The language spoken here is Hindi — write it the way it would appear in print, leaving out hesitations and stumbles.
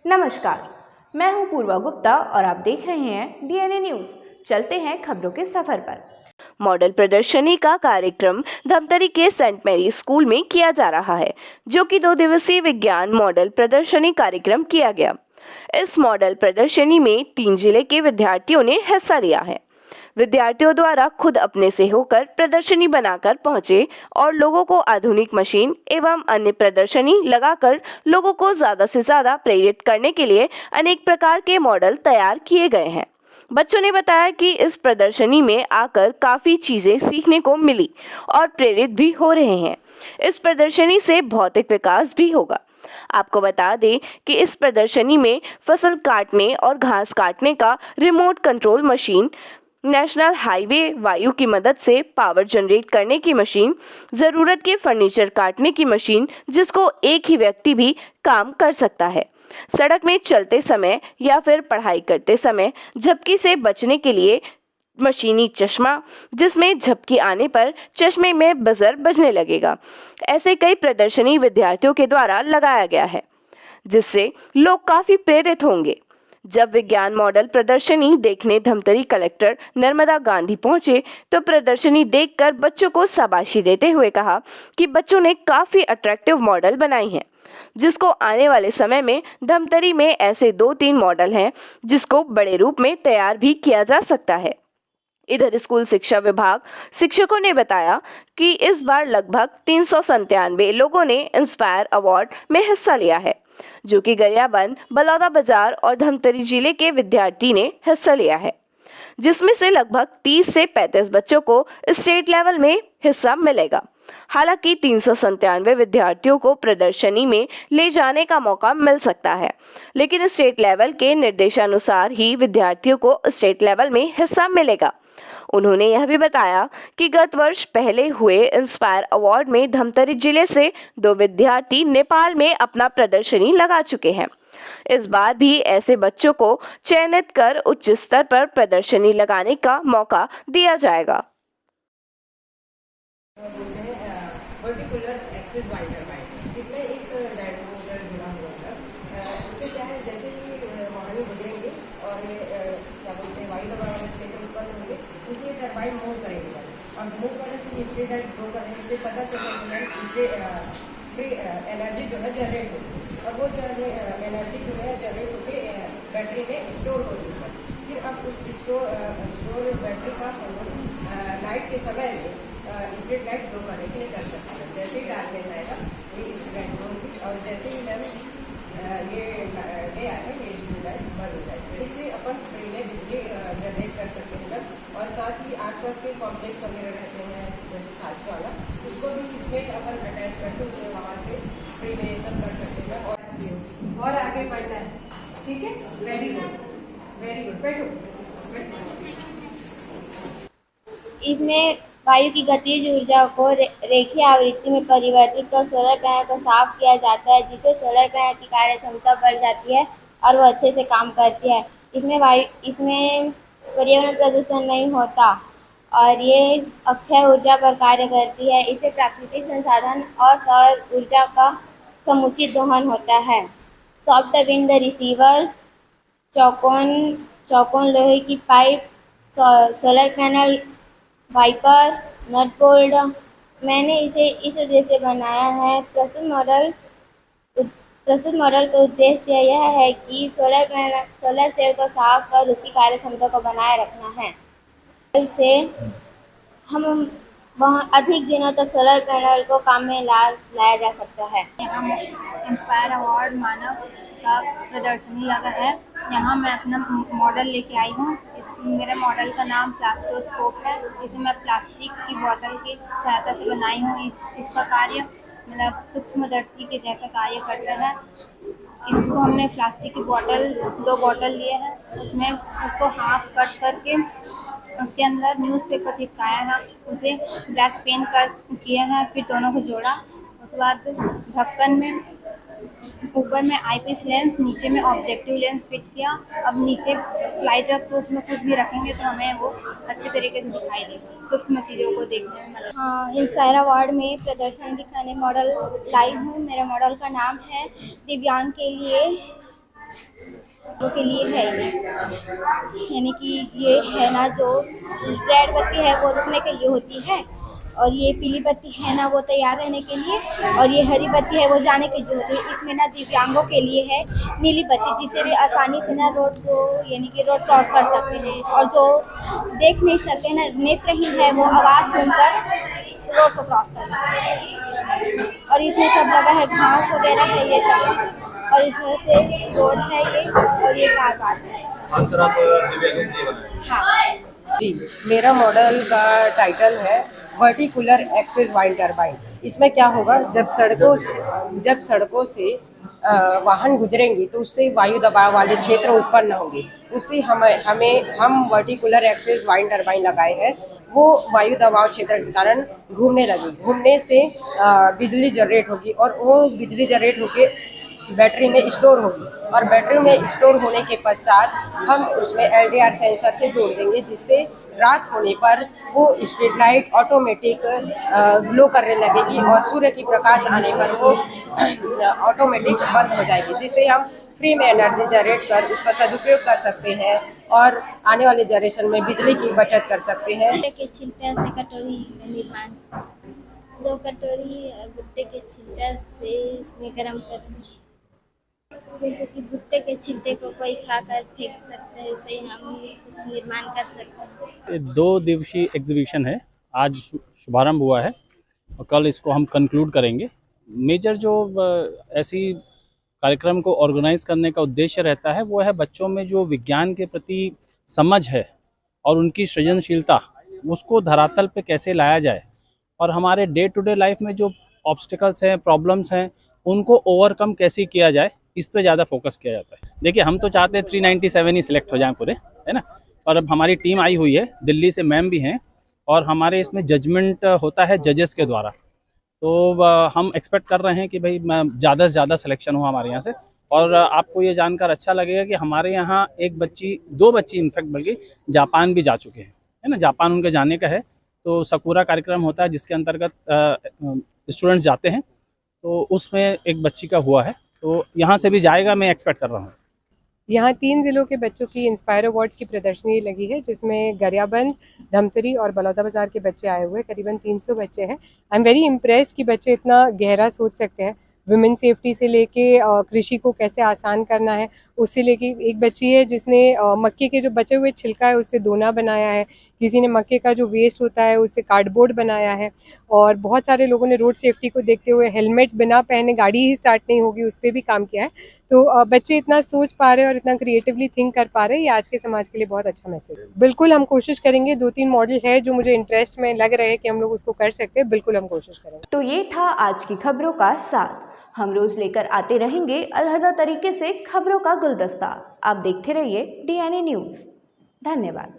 नमस्कार, मैं हूं पूर्वा गुप्ता और आप देख रहे हैं डीएनए न्यूज। चलते हैं खबरों के सफर पर। मॉडल प्रदर्शनी का कार्यक्रम धमतरी के सेंट मैरी स्कूल में किया जा रहा है, जो कि 2 दिवसीय विज्ञान मॉडल प्रदर्शनी कार्यक्रम किया गया। इस मॉडल प्रदर्शनी में 3 जिले के विद्यार्थियों ने हिस्सा लिया है। विद्यार्थियों द्वारा खुद अपने से होकर प्रदर्शनी बनाकर पहुंचे और लोगों को आधुनिक मशीन एवं अन्य प्रदर्शनी लगाकर लोगों को ज्यादा से ज्यादा प्रेरित करने के लिए अनेक प्रकार के मॉडल तैयार किए गए हैं। बच्चों ने बताया कि इस प्रदर्शनी में आकर काफी चीजें सीखने को मिली और प्रेरित भी हो रहे हैं। इस प्रदर्शनी से भौतिक विकास भी होगा। आपको बता दें कि इस प्रदर्शनी में फसल काटने और घास काटने का remote control machine, national highway वायु की मदद से पावर जनरेट करने की मशीन, जरूरत के फर्नीचर काटने की मशीन जिसको एक ही व्यक्ति भी काम कर सकता है, सड़क में चलते समय या फिर पढ़ाई करते समय झपकी से बचने के लिए मशीनी चश्मा, जिसमें झपकी आने पर चश्मे में बजर बजने लगेगा। ऐसे कई प्रदर्शनी विद्यार्थियों के द्वारा लगाया गया है, जिससे लोग काफी प्रेरित होंगे। जब विज्ञान मॉडल प्रदर्शनी देखने धमतरी कलेक्टर नर्मदा गांधी पहुंचे तो प्रदर्शनी देखकर बच्चों को शाबाशी देते हुए कहा कि बच्चों ने काफी अट्रैक्टिव मॉडल बनाई हैं, जिसको आने वाले समय में धमतरी में ऐसे 2-3 मॉडल हैं जिसको बड़े रूप में तैयार भी किया जा सकता है। इधर स्कूल शिक्षा विभाग शिक्षकों ने बताया कि इस बार लगभग 397 लोगों ने इंस्पायर अवार्ड में हिस्सा लिया है, जो कि गरियाबंद, बलौदा बाजार और धमतरी जिले के विद्यार्थी ने हिस्सा लिया है, जिसमें से लगभग 30 से 35 बच्चों को स्टेट लेवल में हिस्सा मिलेगा। हालांकि 397 विद्यार्थियों को प्रदर्शनी में ले जाने का मौका मिल सकता है, लेकिन स्टेट लेवल के निर्देशानुसार ही विद्यार्थियों को स्टेट लेवल में हिस्सा मिलेगा। उन्होंने यह भी बताया कि गत वर्ष पहले हुए इंस्पायर अवार्ड में धमतरी जिले से 2 विद्यार्थी नेपाल में अपना प्रदर्शनी लगा चुके हैं। इस बार भी ऐसे बच्चों को चयनित कर उच्च स्तर पर प्रदर्शनी लगाने का मौका दिया जाएगा। इसमें टरबाइन मूव करेंगे और मूव करने के लिए स्ट्रेट लाइट ग्रो करेंगे। इससे पता चलेगा इससे फ्री एनर्जी जो है जनरेट होगी और वो एनर्जी जो है जनरेट होकर बैटरी में स्टोर होती है। फिर अब उस स्टोर बैटरी का नाइट के समय में स्ट्रेट लाइट ग्रो करने के लिए कर सकते हैं। जैसे ही डार्कनेस आएगा ये स्ट्रेट लाइट ग्रो होगी और जैसे ही मैम ये डे आएगा ये स्ट्रेट लाइट बंद हो जाएगी। इससे अपन फ्री में बिजली जनरेट कर सकते हैं मैम। और साथ ही आसपास के कॉम्प्लेक्स वगैरह रहते हैं जैसे शास्त्र वाला, उसको भी इसमें अपन अटैच करके उसमें वहाँ से फ्री में सब कर सकते हैं और आगे बढ़ना है। ठीक है, वेरी गुड वेरी गुड। बैठो। इसमें वायु की गतिज ऊर्जा को रेखीय आवृत्ति में परिवर्तित कर सोलर पैनल को साफ किया जाता है, जिससे सोलर पैनल की कार्य क्षमता बढ़ जाती है और वो अच्छे से काम करती है। इसमें पर्यावरण प्रदूषण नहीं होता और ये अक्षय ऊर्जा पर कार्य करती है। इससे प्राकृतिक संसाधन और सौर ऊर्जा का समुचित दोहन होता है। सॉफ्ट विंड रिसीवर, चौकोन लोहे की pipe, solar panel, wiper, nut bolt, मैंने इसे इस उद्देश्य से बनाया है। प्रस्तुत मॉडल का उद्देश्य यह है कि सोलर सेल को साफ कर उसकी कार्य क्षमता को बनाए रखना है। इससे हम वहाँ अधिक दिनों तक सोलर पैनल को काम में लाया जा सकता है। यहाँ इंस्पायर अवार्ड मानव का प्रदर्शनी लगा है। यहाँ मैं अपना मॉडल लेके आई हूँ। मेरे मॉडल का नाम प्लास्टोस्कोप है। इसे मैं प्लास्टिक की बोतल की सहायता से बनाई हूँ। इसका कार्य मतलब सूक्ष्मदर्शी के जैसा कार्य करता है। इसको हमने प्लास्टिक की बोतल 2 बोतल लिए हैं, उसमें उसको हाफ कट करके उसके अंदर न्यूज़पेपर चिपकाया है, उसे ब्लैक पेन कर किया है, फिर दोनों को जोड़ा। उसके बाद ढक्कन में ऊपर में आईपीस लेंस, नीचे में ऑब्जेक्टिव लेंस फिट किया। अब नीचे स्लाइड रख के उसमें कुछ भी रखेंगे तो हमें वो अच्छे तरीके से दिखाई देगा, सूक्ष्म चीज़ों को देखने में मदद। हाँ, इंस्पायर अवार्ड में प्रदर्शनी दिखाने मॉडल लाई हूँ। मेरे मॉडल का नाम है दिव्यांग के लिए वो के लिए है ये, यानी कि ये है ना, जो रेड बत्ती है वो रुकने के लिए होती है, और ये पीली बत्ती है ना वो तैयार रहने के लिए, और ये हरी बत्ती है वो जाने के लिए होती है। इसमें ना दिव्यांगों के लिए है नीली बत्ती, जिससे वे आसानी से ना रोड को, यानी कि रोड क्रॉस कर सकते हैं, और जो देख नहीं सकते ना, नेत्रहीन है, वो आवाज़ सुनकर रोड को क्रॉस कर सकते हैं। और इसमें सब जगह है, घास वगैरह है ये सब, और इसमें से रोड है ये, और ये कार पार्क है। खासकर आप दिव्यांगों के लिए बनाए। हाँ। जी, मेरा मॉडल का टाइटल है वर्टिकुलर एक्सिस वाइंड टरबाइन। इसमें क्या होगा, जब सड़कों से वाहन गुजरेंगे तो उससे वायु दबाव वाले क्षेत्र उत्पन्न होंगे, उससे हम वर्टिकुलर एक्सिस वाइंड टरबाइन लगाए हैं। वो वायु दबाव क्षेत्र के कारण घूमने से बिजली जनरेट होगी, और वो बिजली जनरेट होके बैटरी में स्टोर होगी, और बैटरी में स्टोर होने के पश्चात हम उसमें LDR सेंसर से जोड़ देंगे, जिससे रात होने पर वो स्ट्रीट लाइट ऑटोमेटिक ग्लो करने लगेगी, और सूर्य की प्रकाश आने पर वो ऑटोमेटिक बंद हो जाएगी, जिससे हम फ्री में एनर्जी जनरेट कर उसका सदुपयोग कर सकते हैं, और आने वाले जनरेशन में बिजली की बचत कर सकते हैं। भुट्टे के छिलटे से कटोरी निर्माण, 2 कटोरी और भुट्टे के छिलटे से इसमें गरम कर, जैसे कि भुट्टे के छिलटे को कोई खाकर फेंक सकता है, ऐसे ही हम कुछ निर्माण कर सकते हैं। ये 2 दिवसीय एग्जीबिशन है, आज शुभारंभ हुआ है और कल इसको हम कंक्लूड करेंगे। मेजर जो ऐसी कार्यक्रम को ऑर्गेनाइज करने का उद्देश्य रहता है वो है बच्चों में जो विज्ञान के प्रति समझ है और उनकी सृजनशीलता, उसको धरातल पे कैसे लाया जाए, और हमारे डे टू डे लाइफ में जो ऑब्स्टिकल्स हैं, प्रॉब्लम्स हैं, उनको ओवरकम कैसे किया जाए, इस पे ज़्यादा फोकस किया जाता है। देखिए, हम तो चाहते हैं 397 ही सिलेक्ट हो जाएं पूरे, है ना, और अब हमारी टीम आई हुई है, दिल्ली से मैम भी हैं, और हमारे इसमें जजमेंट होता है जजेस के द्वारा। तो हम एक्सपेक्ट कर रहे हैं कि भाई ज़्यादा से ज़्यादा सिलेक्शन हो हमारे यहाँ से। और आपको ये जानकर अच्छा लगेगा कि हमारे यहाँ 2 बच्ची इनफैक्ट बल्कि जापान भी जा चुके हैं, है ना, जापान उनके जाने का है। तो सकुरा कार्यक्रम होता है जिसके अंतर्गत स्टूडेंट्स जाते हैं, तो उसमें एक बच्ची का हुआ है, तो यहाँ से भी जाएगा, मैं एक्सपेक्ट कर रहा हूँ। यहाँ 3 ज़िलों के बच्चों की इंस्पायर अवार्ड्स की प्रदर्शनी लगी है, जिसमें गरियाबंद, धमतरी और बलौदा बाज़ार के बच्चे आए हुए हैं। करीबन 300 बच्चे हैं। आई एम वेरी इम्प्रेस्ड कि बच्चे इतना गहरा सोच सकते हैं। वुमेन सेफ्टी से लेके कृषि को कैसे आसान करना है, उससे लेके एक बच्ची है जिसने मक्के के जो बचे हुए छिलका है उससे दोना बनाया है, किसी ने मक्के का जो वेस्ट होता है उससे कार्डबोर्ड बनाया है, और बहुत सारे लोगों ने रोड सेफ्टी को देखते हुए हेलमेट बिना पहने गाड़ी ही स्टार्ट नहीं होगी उस पर भी काम किया है। तो बच्चे इतना सोच पा रहे हैं और इतना क्रिएटिवली थिंक कर पा रहे हैं, ये आज के समाज के लिए बहुत अच्छा मैसेज है। बिल्कुल हम कोशिश करेंगे, 2-3 मॉडल है जो मुझे इंटरेस्ट में लग रहे हैं कि हम लोग उसको कर सकते हैं, बिल्कुल हम कोशिश करेंगे। तो ये था आज की खबरों का साथ। हम रोज लेकर आते रहेंगे अलहदा तरीके से खबरों का गुलदस्ता। आप देखते रहिए DNA न्यूज़। धन्यवाद।